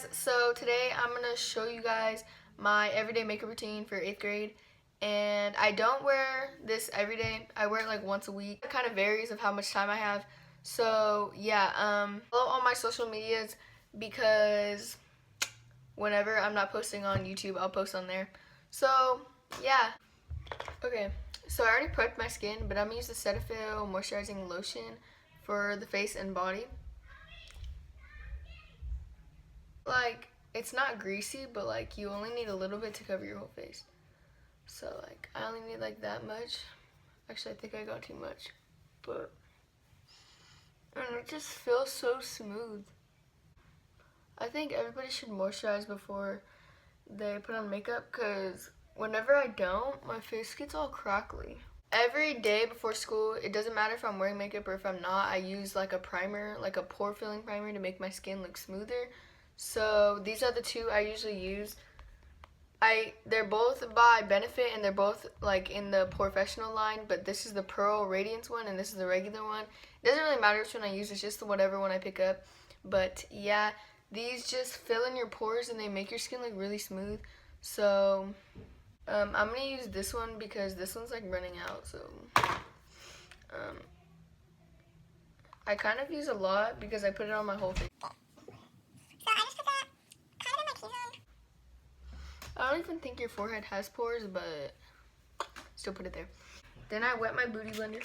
guys, so today I'm going to show you guys my everyday makeup routine for 8th grade. And I don't wear this every day. I wear it like once a week. It kind of varies of how much time I have. So yeah, follow all my social medias because whenever I'm not posting on YouTube, I'll post on there. So yeah. Okay, so I already prepped my skin, but I'm going to use the Cetaphil moisturizing lotion for the face and body. Like, it's not greasy, but like you only need a little bit to cover your whole face. So like I only need like that much. Actually, I think I got too much, but and it just feels so smooth. I think everybody should moisturize before they put on makeup, because whenever I don't, my face gets all crackly. Every day before school, it doesn't matter if I'm wearing makeup or if I'm not, I use like a primer, like a pore filling primer to make my skin look smoother. So these are the two I usually use. They're both by Benefit and they're both like in the professional line, but this is the Pearl Radiance one and this is the regular one. It doesn't really matter which one I use, it's just whatever one I pick up. But yeah, these just fill in your pores and they make your skin look really smooth. So I'm gonna use this one because this one's like running out. So I kind of use a lot because I put it on my whole face. So I just put that kind of in my T-zone. I don't even think your forehead has pores, but still put it there. Then I wet my Beauty Blender.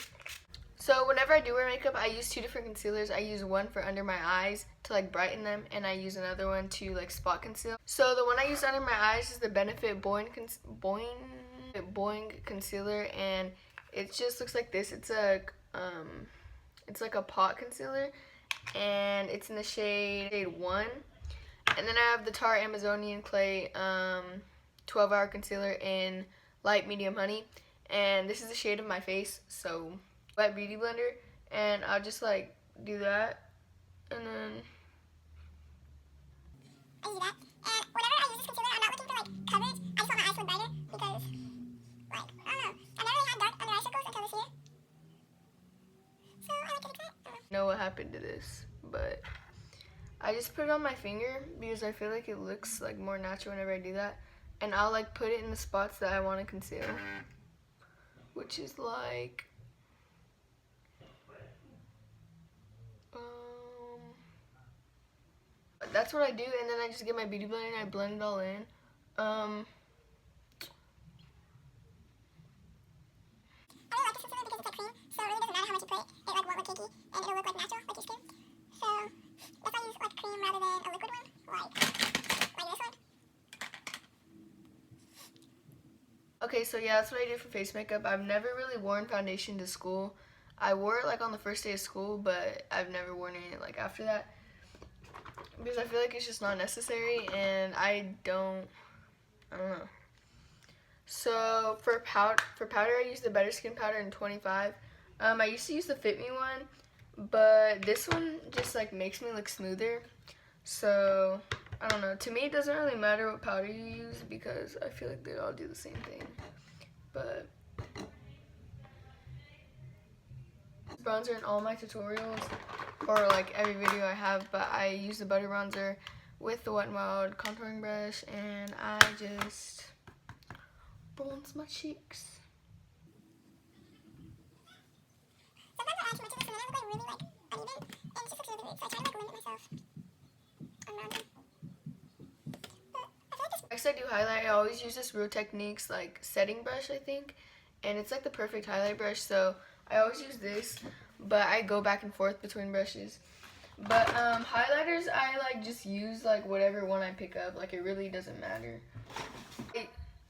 So whenever I do wear makeup, I use two different concealers. I use one for under my eyes to like brighten them, and I use another one to like spot conceal. So the one I use under my eyes is the Benefit Boing concealer, and it just looks like this. It's like a pot concealer, and it's in the shade 1. And then I have the Tarte Amazonian Clay 12-hour concealer in light medium honey, and this is the shade of my face. So wet Beauty Blender, and I'll just like do that, and then I do that. And whenever I use this concealer, I'm not looking for like coverage. I just want my eyes to look brighter because, like, I don't know. I never really had dark under eye circles until this year. So I like to fix it. I don't know what happened to this, but I just put it on my finger because I feel like it looks like more natural whenever I do that. And I'll like put it in the spots that I want to conceal, which is like that's what I do. And then I just get my Beauty Blender and I blend it all in. I really like this concealer because it's like cream, so it really doesn't matter how much you put. It like won't look cakey, and it'll look like natural, like your skin. So that's why I use like cream rather than a liquid one, like this one. Okay, so yeah, that's what I do for face makeup. I've never really worn foundation to school. I wore it like on the first day of school, but I've never worn it like after that because I feel like it's just not necessary, and I don't know. So for powder, I use the Better Skin powder in 25. I used to use the Fit Me one, but this one just like makes me look smoother. So I don't know. To me, it doesn't really matter what powder you use because I feel like they all do the same thing. But bronzer in all my tutorials or like every video I have, but I use the butter bronzer with the Wet n Wild contouring brush, and I just bronze my cheeks. Sometimes I add too much of this and then I look like really like uneven, and it just looks really weird, so I try to like limit myself on bronzing. Next I do highlight. I always use this Real Techniques like setting brush, I think, and it's like the perfect highlight brush, so I always use this, but I go back and forth between brushes. But highlighters, I like just use like whatever one I pick up, like it really doesn't matter.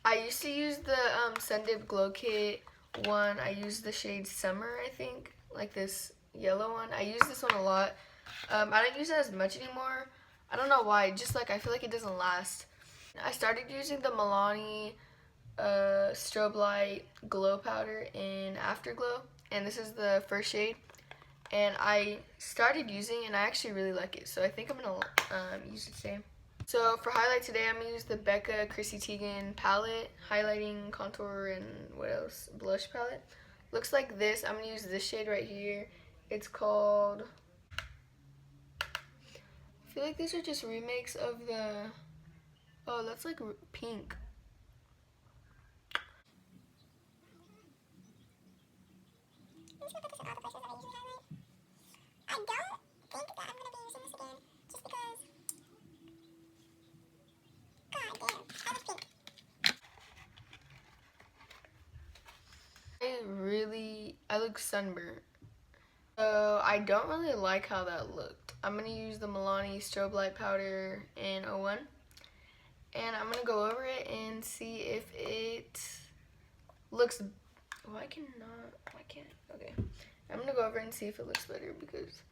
I used to use the Sundip Glow Kit one. I use the shade Summer, I think, like this yellow one. I use this one a lot. I don't use it as much anymore. I don't know why, just like I feel like it doesn't last. I started using the Milani Strobe Light Glow Powder in Afterglow, and this is the first shade. And I started using it, and I actually really like it, so I think I'm gonna use it today. So for highlight today, I'm gonna use the Becca Chrissy Teigen palette, highlighting, contour, and what else? Blush palette. Looks like this. I'm gonna use this shade right here. It's called I feel like these are just remakes of the... Oh, that's like pink. I'm just gonna put this in all the places that I usually highlight. I don't think that I'm gonna be using this again, just because. God damn, I love pink. I look sunburnt. So I don't really like how that looked. I'm gonna use the Milani strobe light powder in 01. And I'm gonna go over it and see if it looks... Why can't? Okay. I'm gonna go over it and see if it looks better because...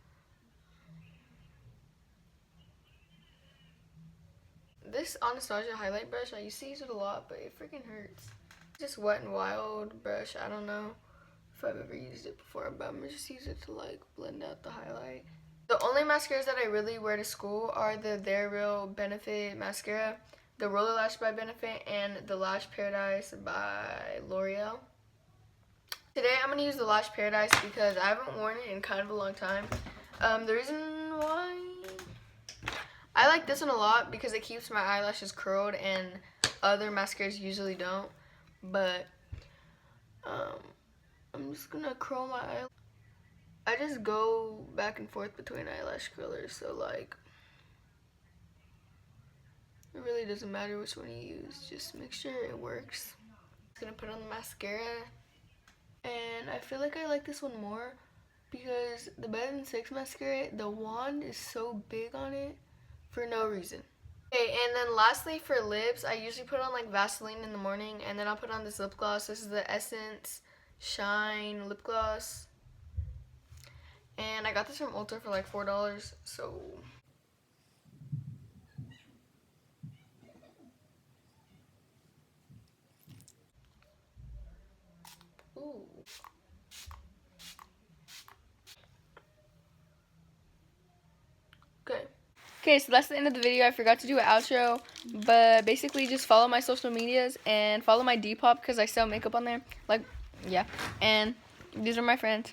This Anastasia highlight brush, I used to use it a lot, but it freaking hurts. Just Wet n Wild brush. I don't know if I've ever used it before, but I'm gonna just use it to like blend out the highlight. The only mascaras that I really wear to school are the They're Real Benefit mascara, the Roller Lash by Benefit, and the Lash Paradise by L'Oreal. Today I'm gonna use the Lash Paradise because I haven't worn it in kind of a long time. The reason why I like this one a lot because it keeps my eyelashes curled and other mascaras usually don't. But I'm just gonna curl my eyelash. I just go back and forth between eyelash curlers, so like it really doesn't matter which one you use, just make sure it works. I'm just gonna put on the mascara, and I feel like I like this one more because the Better Than Sex mascara, the wand is so big on it for no reason. Okay, and then lastly for lips, I usually put on like Vaseline in the morning, and then I'll put on this lip gloss. This is the Essence Shine lip gloss, and I got this from Ulta for like $4, so ooh. Okay, so that's the end of the video. I forgot to do an outro, but basically just follow my social medias and follow my Depop because I sell makeup on there. Like, yeah. And these are my friends.